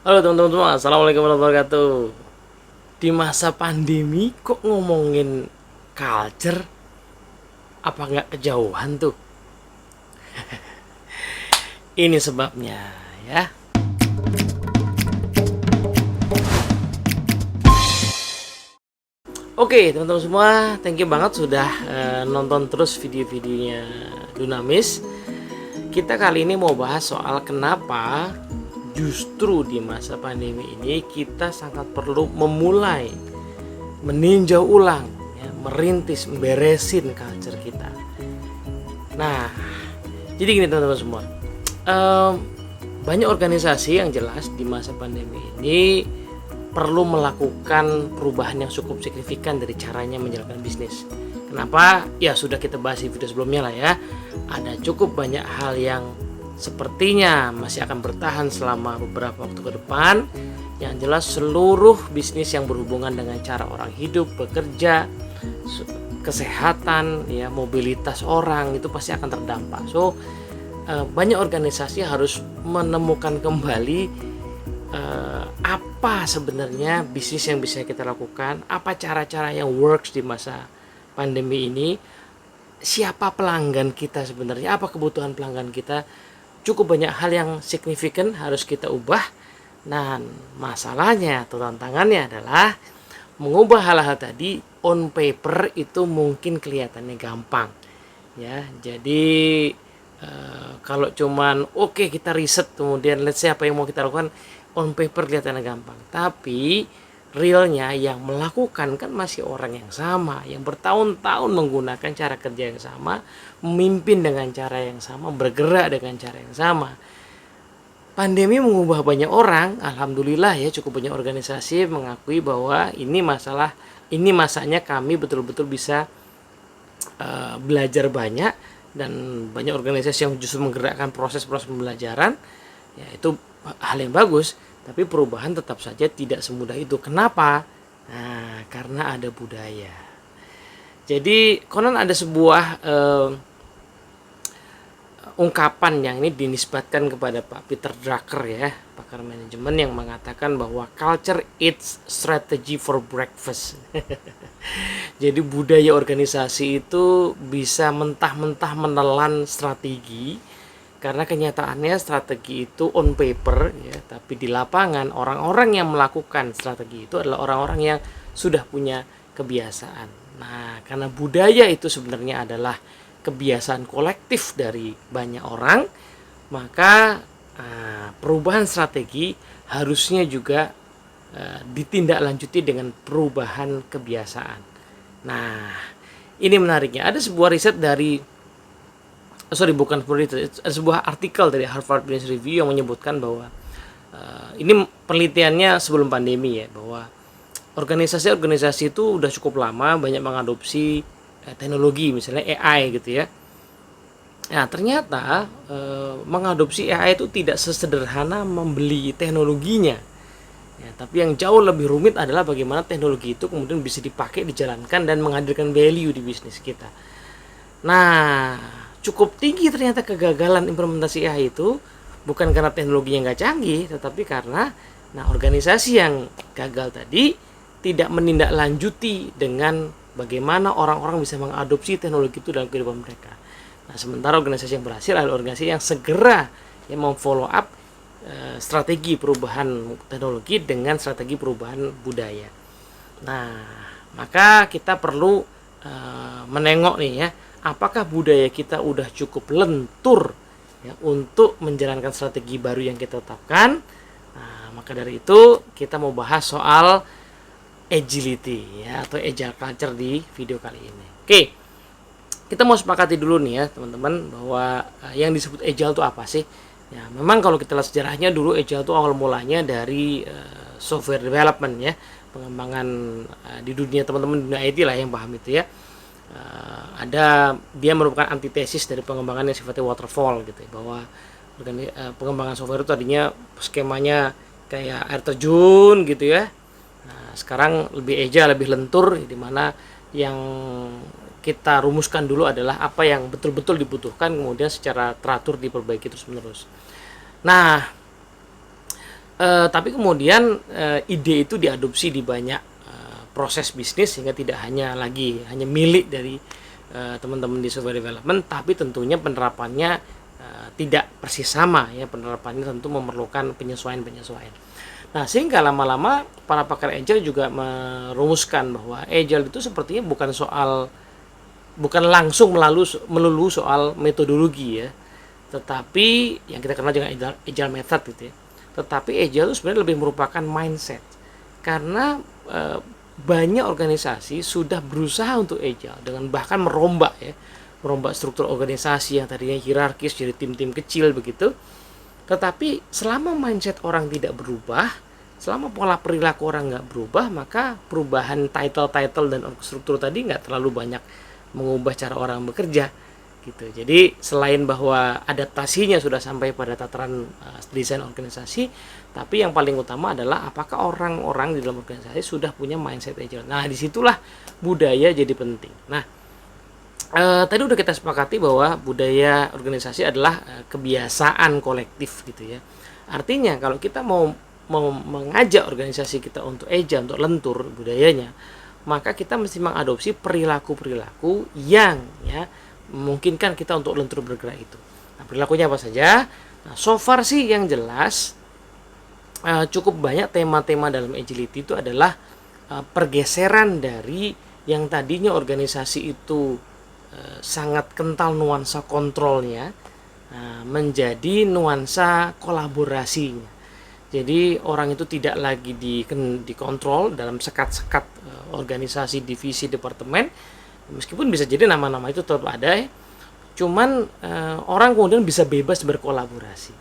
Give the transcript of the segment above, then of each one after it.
Halo teman-teman semua, Assalamualaikum warahmatullahi wabarakatuh. Di masa pandemi kok ngomongin culture, apa nggak kejauhan tuh? Ini sebabnya ya. Oke teman-teman semua, thank you banget sudah nonton terus video-videonya Dunamis. Kita kali ini mau bahas soal kenapa justru di masa pandemi ini kita sangat perlu memulai meninjau ulang, ya, merintis, memberesin culture kita. Nah, jadi gini teman-teman semua, Em, banyak organisasi yang jelas di masa pandemi ini perlu melakukan perubahan yang cukup signifikan dari caranya menjalankan bisnis. Kenapa? Ya sudah kita bahas di video sebelumnya lah ya. Ada cukup banyak hal yang sepertinya masih akan bertahan selama beberapa waktu ke depan. Yang jelas seluruh bisnis yang berhubungan dengan cara orang hidup, bekerja, kesehatan, ya mobilitas orang itu pasti akan terdampak. So banyak organisasi harus menemukan kembali apa sebenarnya bisnis yang bisa kita lakukan, apa cara-cara yang works di masa pandemi ini, siapa pelanggan kita sebenarnya, apa kebutuhan pelanggan kita. Cukup banyak hal yang signifikan harus kita ubah. Nah, masalahnya atau tantangannya adalah mengubah hal-hal tadi on paper itu mungkin kelihatannya gampang. Ya, jadi kalau cuman oke, kita riset kemudian let's say apa yang mau kita lakukan on paper kelihatannya gampang, tapi realnya yang melakukan kan masih orang yang sama, yang bertahun-tahun menggunakan cara kerja yang sama, memimpin dengan cara yang sama, bergerak dengan cara yang sama. Pandemi mengubah banyak orang, alhamdulillah ya, cukup banyak organisasi mengakui bahwa ini masanya kami betul-betul bisa belajar banyak, dan banyak organisasi yang justru menggerakkan proses-proses pembelajaran. Ya itu hal yang bagus, tapi perubahan tetap saja tidak semudah itu. Kenapa? Nah, karena ada budaya. Jadi konon ada sebuah ungkapan yang ini dinisbatkan kepada Pak Peter Drucker, ya, pakar manajemen, yang mengatakan bahwa culture eats strategy for breakfast. Jadi budaya organisasi itu bisa mentah-mentah menelan strategi, karena kenyataannya strategi itu on paper ya, tapi di lapangan orang-orang yang melakukan strategi itu adalah orang-orang yang sudah punya kebiasaan. Nah, karena budaya itu sebenarnya adalah kebiasaan kolektif dari banyak orang, maka perubahan strategi harusnya juga ditindaklanjuti dengan perubahan kebiasaan. Nah, ini menariknya. Ada sebuah riset dari sebuah artikel dari Harvard Business Review yang menyebutkan bahwa ini penelitiannya sebelum pandemi ya, bahwa organisasi-organisasi itu udah cukup lama banyak mengadopsi teknologi, misalnya AI gitu ya. Nah, ternyata mengadopsi AI itu tidak sesederhana membeli teknologinya. Ya, tapi yang jauh lebih rumit adalah bagaimana teknologi itu kemudian bisa dipakai, dijalankan, dan menghadirkan value di bisnis kita. Nah, cukup tinggi ternyata kegagalan implementasi AI itu, bukan karena teknologinya nggak canggih, tetapi karena organisasi yang gagal tadi tidak menindaklanjuti dengan bagaimana orang-orang bisa mengadopsi teknologi itu dalam kehidupan mereka. Nah, sementara organisasi yang berhasil adalah organisasi yang segera yang memfollow up strategi perubahan teknologi dengan strategi perubahan budaya. Nah, maka kita perlu menengok nih ya, apakah budaya kita udah cukup lentur ya untuk menjalankan strategi baru yang kita tetapkan. Nah, maka dari itu kita mau bahas soal agility ya, atau agile culture di video kali ini. Oke, kita mau sepakati dulu nih ya teman-teman, bahwa yang disebut agile itu apa sih? Ya, memang kalau kita lihat sejarahnya, dulu agile itu awal mulanya dari software development ya, pengembangan di dunia teman-teman dunia IT lah yang paham itu ya. Dia merupakan antitesis dari pengembangan yang sifatnya waterfall gitu ya, bahwa pengembangan software itu tadinya skemanya kayak air terjun gitu ya. Nah, sekarang lebih agile, lebih lentur, di mana yang kita rumuskan dulu adalah apa yang betul-betul dibutuhkan, kemudian secara teratur diperbaiki terus menerus. Nah, Tapi kemudian ide itu diadopsi di banyak proses bisnis sehingga tidak hanya milik dari teman-teman di software development, tapi tentunya penerapannya tidak persis sama ya, penerapannya tentu memerlukan penyesuaian. Nah, sehingga lama-lama para pakar agile juga merumuskan bahwa agile itu sepertinya bukan langsung melulu soal metodologi ya, tetapi yang kita kenal dengan agile method gitu ya. Tetapi agile itu sebenarnya lebih merupakan mindset. Karena banyak organisasi sudah berusaha untuk agile dengan bahkan merombak struktur organisasi yang tadinya hierarkis jadi tim-tim kecil begitu. Tetapi selama mindset orang tidak berubah, selama pola perilaku orang nggak berubah, maka perubahan title dan struktur tadi nggak terlalu banyak mengubah cara orang bekerja gitu. Jadi selain bahwa adaptasinya sudah sampai pada tataran desain organisasi, tapi yang paling utama adalah apakah orang-orang di dalam organisasi sudah punya mindset agile. Nah, disitulah budaya jadi penting. Nah, tadi udah kita sepakati bahwa budaya organisasi adalah kebiasaan kolektif gitu ya. Artinya kalau kita mau mengajak organisasi kita untuk agile, untuk lentur budayanya, maka kita mesti mengadopsi perilaku-perilaku yang ya memungkinkan kita untuk lentur bergerak itu. Nah, perilakunya apa saja? Nah, so far sih yang jelas cukup banyak tema-tema dalam agility itu adalah pergeseran dari yang tadinya organisasi itu sangat kental nuansa kontrolnya menjadi nuansa kolaborasinya. Jadi orang itu tidak lagi dikontrol dalam sekat-sekat organisasi, divisi, departemen. Meskipun bisa jadi nama-nama itu tetap ada ya. Cuman orang kemudian bisa bebas berkolaborasi.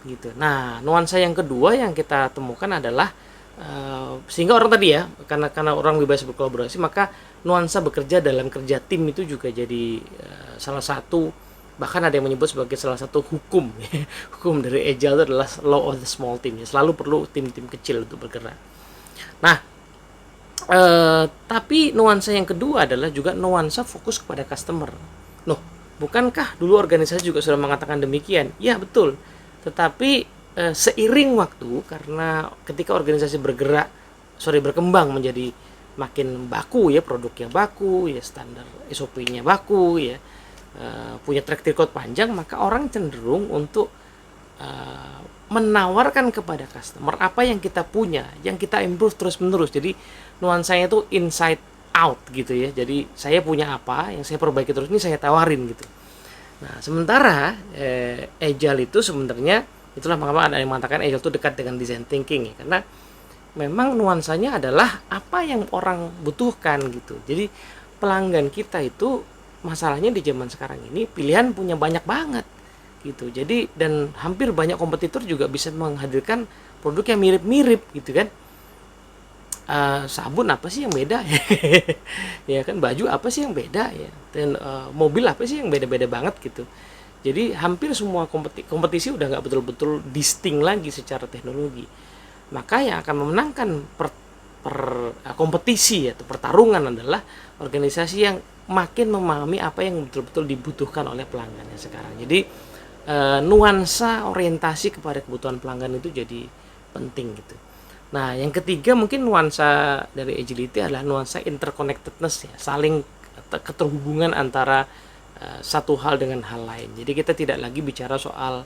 Gitu. Nah, nuansa yang kedua yang kita temukan adalah sehingga orang tadi ya, karena orang bebas berkolaborasi, maka nuansa bekerja dalam kerja tim itu juga jadi salah satu, bahkan ada yang menyebut sebagai salah satu hukum hukum dari agile itu adalah law of the small team ya. Selalu perlu tim-tim kecil untuk bergerak. Nah, tapi nuansa yang kedua adalah juga nuansa fokus kepada customer. Loh, bukankah dulu organisasi juga sudah mengatakan demikian? Ya, betul. Tetapi seiring waktu, karena ketika organisasi berkembang menjadi makin baku ya, produknya baku ya, standar SOP-nya baku ya, punya track record panjang, maka orang cenderung untuk menawarkan kepada customer apa yang kita punya, yang kita improve terus menerus. Jadi nuansanya itu inside out gitu ya. Jadi saya punya apa yang saya perbaiki terus, ini saya tawarin gitu. Nah, sementara agile itu sebenarnya, itulah mengapa ada yang mengatakan agile itu dekat dengan design thinking ya, karena memang nuansanya adalah apa yang orang butuhkan gitu. Jadi pelanggan kita itu, masalahnya di zaman sekarang ini pilihan punya banyak banget gitu. Jadi dan hampir banyak kompetitor juga bisa menghadirkan produk yang mirip-mirip gitu kan. Sabun apa sih yang beda ya kan, baju apa sih yang beda ya, dan mobil apa sih yang beda-beda banget gitu. Jadi hampir semua kompetisi udah nggak betul-betul distinct lagi secara teknologi. Maka yang akan memenangkan kompetisi atau pertarungan adalah organisasi yang makin memahami apa yang betul-betul dibutuhkan oleh pelanggannya sekarang. Jadi nuansa orientasi kepada kebutuhan pelanggan itu jadi penting gitu. Nah, yang ketiga mungkin nuansa dari agility adalah nuansa interconnectedness ya, saling keterhubungan antara satu hal dengan hal lain. Jadi kita tidak lagi bicara soal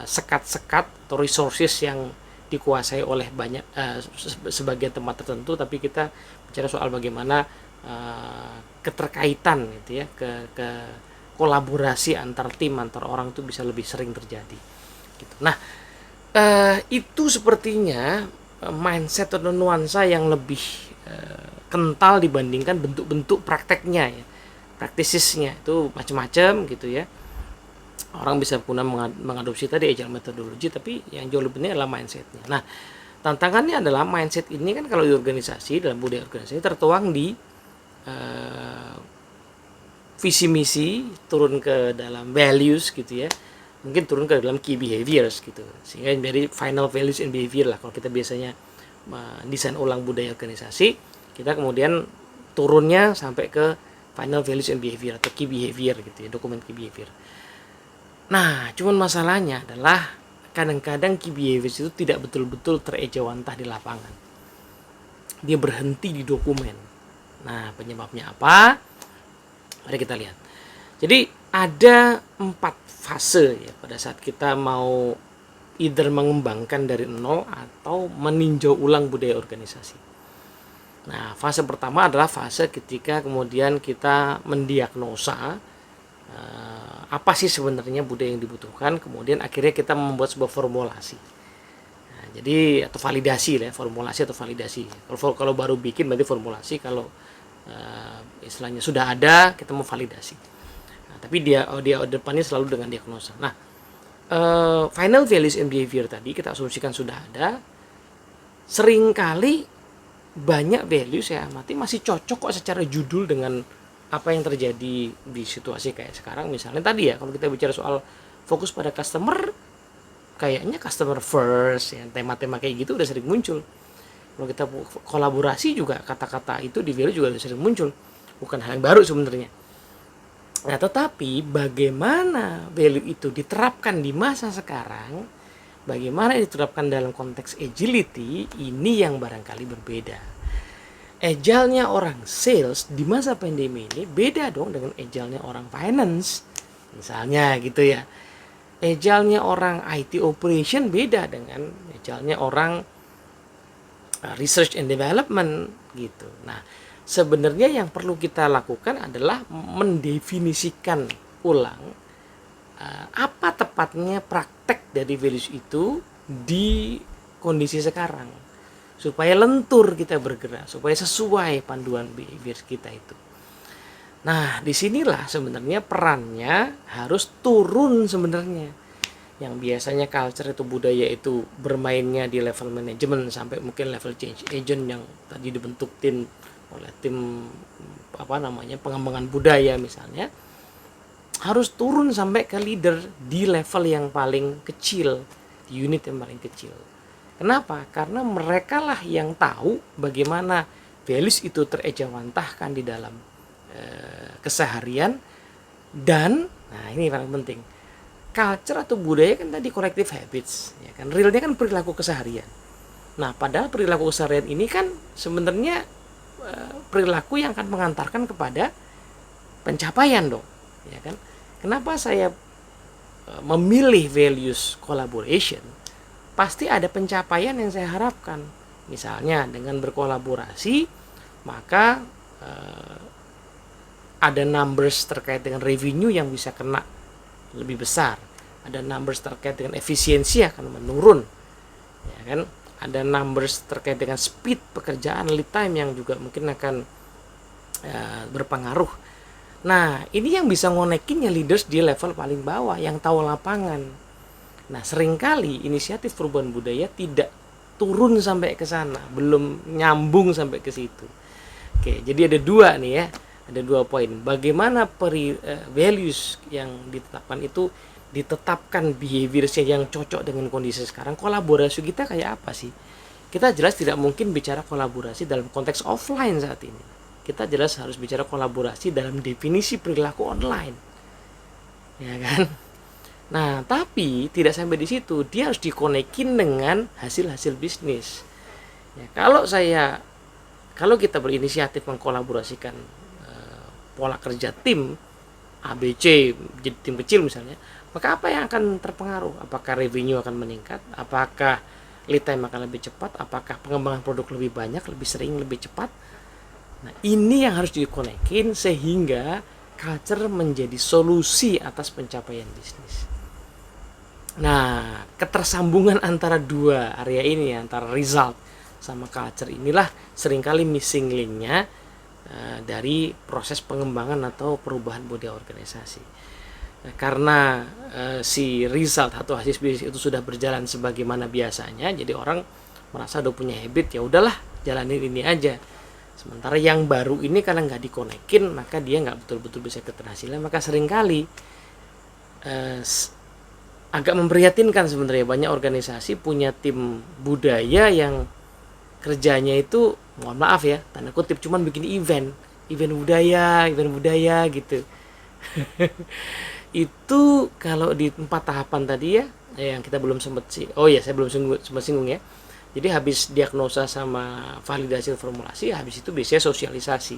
sekat-sekat atau resources yang dikuasai oleh banyak sebagian tempat tertentu, tapi kita bicara soal bagaimana keterkaitan gitu ya, ke kolaborasi antar tim, antar orang itu bisa lebih sering terjadi gitu. Nah, itu sepertinya mindset atau nuansa yang lebih kental dibandingkan bentuk-bentuk prakteknya ya. Practicesnya itu macam-macam gitu ya. Orang bisa guna mengadopsi tadi agile methodology, tapi yang jauh lebih penting adalah mindsetnya. Nah, tantangannya adalah mindset ini kan kalau di organisasi, dalam budaya organisasi tertuang di visi misi, turun ke dalam values gitu ya, mungkin turun ke dalam key behaviors gitu, sehingga menjadi final values and behavior lah. Kalau kita biasanya mendesain ulang budaya organisasi, kita kemudian turunnya sampai ke final values and behavior atau key behavior gitu ya, dokumen key behavior. Nah, cuman masalahnya adalah kadang-kadang key behaviors itu tidak betul-betul terejawantah di lapangan. Dia berhenti di dokumen. Nah, penyebabnya apa? Mari kita lihat. Jadi ada 4 fase ya pada saat kita mau either mengembangkan dari nol atau meninjau ulang budaya organisasi. Nah, fase pertama adalah fase ketika kemudian kita mendiagnosa apa sih sebenarnya budaya yang dibutuhkan, kemudian akhirnya kita membuat sebuah formulasi. Nah, jadi atau validasi lah, formulasi atau validasi. Kalau baru bikin berarti formulasi, kalau istilahnya sudah ada kita mau validasi. Nah, tapi dia depannya selalu dengan diagnosa. Nah, final values and behavior tadi kita asumsikan sudah ada. Seringkali banyak values saya amati masih cocok kok secara judul dengan apa yang terjadi di situasi kayak sekarang. Misalnya tadi ya, kalau kita bicara soal fokus pada customer, kayaknya customer first ya, tema-tema kayak gitu udah sering muncul. Kalau kita kolaborasi juga kata-kata itu di value juga udah sering muncul, bukan hal yang baru sebenarnya. Nah, tetapi bagaimana value itu diterapkan di masa sekarang, bagaimana diterapkan dalam konteks agility, ini yang barangkali berbeda. Agile-nya orang sales di masa pandemi ini beda dong dengan agile-nya orang finance. Misalnya gitu ya. Agile-nya orang IT operation beda dengan agile-nya orang research and development gitu. Nah, sebenarnya yang perlu kita lakukan adalah mendefinisikan ulang apa tepatnya praktek dari values itu di kondisi sekarang, supaya lentur kita bergerak, supaya sesuai panduan behavior kita itu. Nah, disinilah sebenarnya perannya harus turun sebenarnya. Yang biasanya culture itu, budaya itu bermainnya di level manajemen sampai mungkin level change agent yang tadi dibentuk oleh tim pengembangan budaya misalnya, harus turun sampai ke leader di level yang paling kecil, di unit yang paling kecil. Kenapa? Karena mereka lah yang tahu bagaimana values itu terejawantahkan di dalam keseharian. Dan nah ini paling penting, culture atau budaya kan tadi collective habits ya kan, realnya kan perilaku keseharian. Nah, padahal perilaku keseharian ini kan sebenarnya perilaku yang akan mengantarkan kepada pencapaian dong ya kan. Kenapa saya memilih values collaboration? Pasti ada pencapaian yang saya harapkan. Misalnya dengan berkolaborasi, maka ada numbers terkait dengan revenue yang bisa kena lebih besar. Ada numbers terkait dengan efisiensi akan menurun. Ya kan? Ada numbers terkait dengan speed pekerjaan, lead time yang juga mungkin akan berpengaruh. Nah, ini yang bisa ngonekin ya leaders di level paling bawah yang tahu lapangan. Nah, seringkali inisiatif perubahan budaya tidak turun sampai ke sana, belum nyambung sampai ke situ. Oke, jadi ada 2 nih ya. Ada 2 poin. Bagaimana values yang ditetapkan itu ditetapkan behaviorsnya yang cocok dengan kondisi sekarang. Kolaborasi kita kayak apa sih? Kita jelas tidak mungkin bicara kolaborasi dalam konteks offline saat ini. Kita jelas harus bicara kolaborasi dalam definisi perilaku online. Ya kan? Nah, tapi tidak sampai di situ, dia harus dikonekin dengan hasil-hasil bisnis. Ya, kalau kita berinisiatif mengkolaborasikan pola kerja tim ABC jadi tim kecil misalnya, maka apa yang akan terpengaruh? Apakah revenue akan meningkat? Apakah lead time akan lebih cepat? Apakah pengembangan produk lebih banyak, lebih sering, lebih cepat? Nah, ini yang harus dikonekin sehingga culture menjadi solusi atas pencapaian bisnis. Nah, ketersambungan antara 2 area ini, antara result sama culture, inilah seringkali missing linknya dari proses pengembangan atau perubahan budaya organisasi. Nah, karena si result atau hasil bisnis itu sudah berjalan sebagaimana biasanya, jadi orang merasa udah punya habit, ya udahlah jalanin ini aja. Sementara yang baru ini karena nggak dikonekin, maka dia nggak betul-betul bisa keberhasilan. Maka seringkali agak memprihatinkan sebenarnya, banyak organisasi punya tim budaya yang kerjanya itu, mohon maaf ya, tanda kutip, cuman bikin event budaya gitu. Itu kalau di 4 tahapan tadi ya, yang kita belum sempat sih. Oh ya, saya belum sempat singgung ya. Jadi habis diagnosa sama validasi formulasi, habis itu biasanya sosialisasi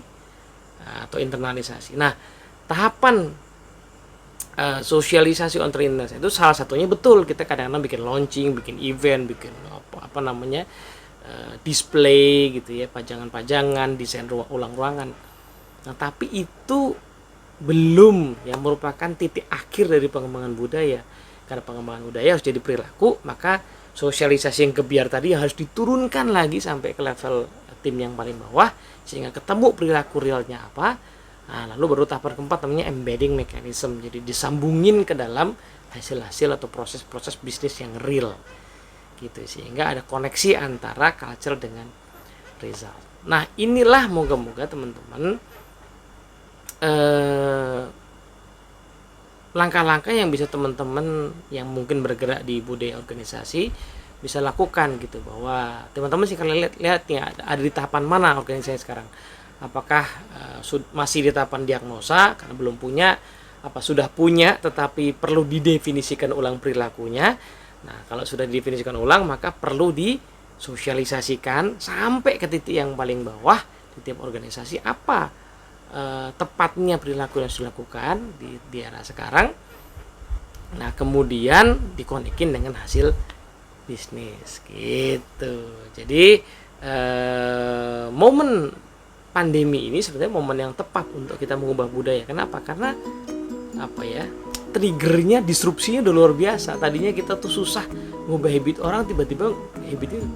atau internalisasi. Nah, tahapan sosialisasi on internalisasi itu salah satunya betul kita kadang-kadang bikin launching, bikin event, bikin apa namanya display gitu ya, pajangan-pajangan, desain ulang ruangan. Nah, tapi itu belum yang merupakan titik akhir dari pengembangan budaya. Karena pengembangan budaya harus jadi perilaku, maka sosialisasi yang kebiar tadi yang harus diturunkan lagi sampai ke level tim yang paling bawah sehingga ketemu perilaku realnya apa. Nah, lalu baru tahap keempat namanya embedding mechanism. Jadi disambungin ke dalam hasil-hasil atau proses-proses bisnis yang real. Gitu sehingga ada koneksi antara culture dengan result. Nah, inilah moga-moga teman-teman langkah-langkah yang bisa teman-teman yang mungkin bergerak di budaya organisasi bisa lakukan gitu, bahwa teman-teman sih kalian lihat nih ada di tahapan mana organisasi sekarang. Apakah masih di tahapan diagnosa karena belum punya, apa sudah punya tetapi perlu didefinisikan ulang perilakunya. Nah, kalau sudah didefinisikan ulang maka perlu disosialisasikan sampai ke titik yang paling bawah di tiap organisasi apa tepatnya perilaku yang sudah dilakukan di era sekarang. Nah, kemudian dikonekin dengan hasil bisnis gitu. Jadi momen pandemi ini sebenarnya momen yang tepat untuk kita mengubah budaya. Kenapa? Karena apa ya? Triggernya, disrupsinya udah luar biasa. Tadinya kita tuh susah ngubah habit orang, tiba-tiba habitnya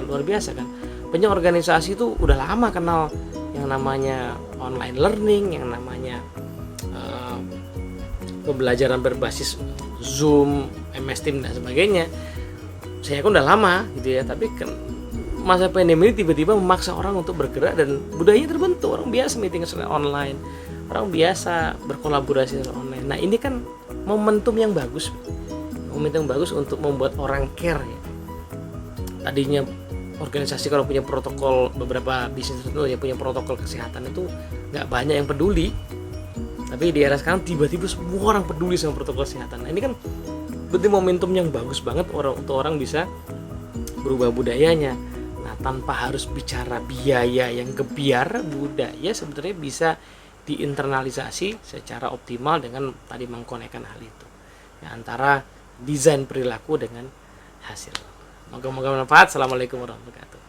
luar biasa kan. Banyak organisasi tuh udah lama kenal yang namanya online learning, yang namanya pembelajaran berbasis Zoom, MS Teams dan sebagainya. Saya kan udah lama gitu ya, tapi kan masa pandemi ini tiba-tiba memaksa orang untuk bergerak dan budayanya terbentuk. Orang biasa meeting secara online, orang biasa berkolaborasi secara online. Nah, ini kan momentum yang bagus untuk membuat orang care ya. Tadinya organisasi kalau punya protokol, beberapa bisnis itu yang punya protokol kesehatan itu nggak banyak yang peduli, tapi di era sekarang tiba-tiba semua orang peduli sama protokol kesehatan. Nah, ini kan berarti momentum yang bagus banget untuk orang bisa berubah budayanya. Nah, tanpa harus bicara biaya yang gebiar, budaya sebenarnya bisa diinternalisasi secara optimal dengan tadi mengkonekkan hal itu ya, antara desain perilaku dengan hasil. Moga-moga bermanfaat. Assalamualaikum warahmatullahi wabarakatuh.